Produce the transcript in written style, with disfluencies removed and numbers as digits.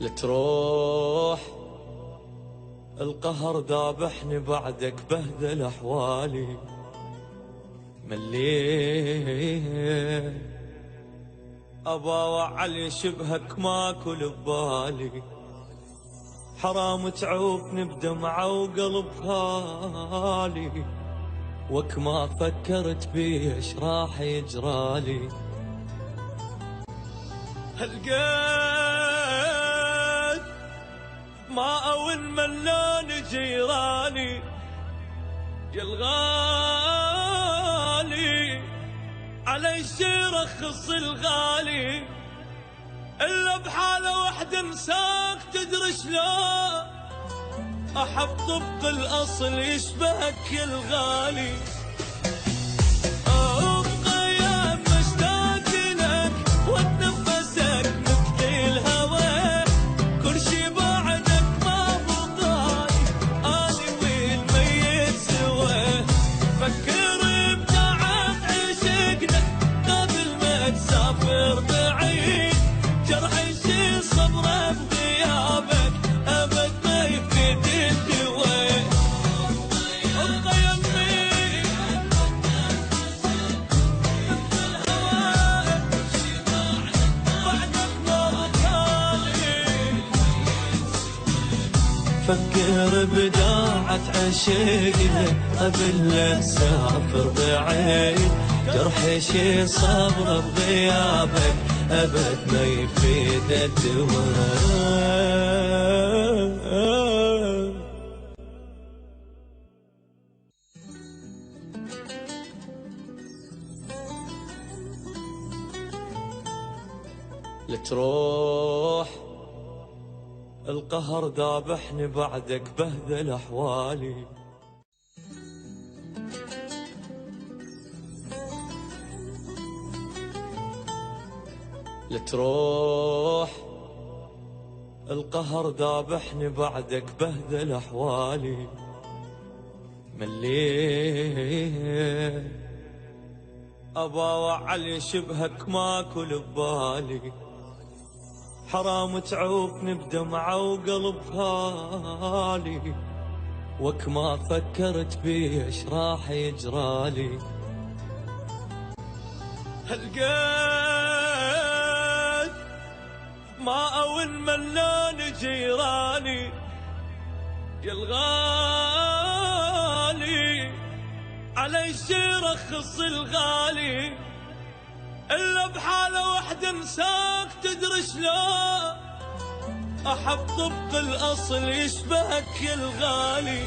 لتروح القهر ذابحني بعدك بهدل احوالي مليت ابا وعلي شبهك ماكل ببالي حرام تعوفني بدمعة وقلب خالي وك ما فكرت بيش راح يجرالي هلقيت ما اول ملان جيراني يا الغالي علي شي رخص الغالي الا بحاله وحده انساك تدري شلون احب طبق الاصل يشبهك يا الغالي فكر بداعة عشقنا قبل لا تسافر بعيد جرحي شي صبر بغيابك أبد ما يفيد الدواء لتروح القهر ذابحني بعدك بهدل احوالي لتروح القهر ذابحني بعدك بهدل احوالي مليت ابا وعلي شبهك ماكل ببالي حرام تعوفني بدمعة وقلب خالي وك ما فكرت بيش راح يجرالي هلقيت ما اول ملان جيراني يا الغالي علي شي رخص الغالي الا بحاله وحده انساك تدري شلون احب طبق الاصل يشبهك يا الغالي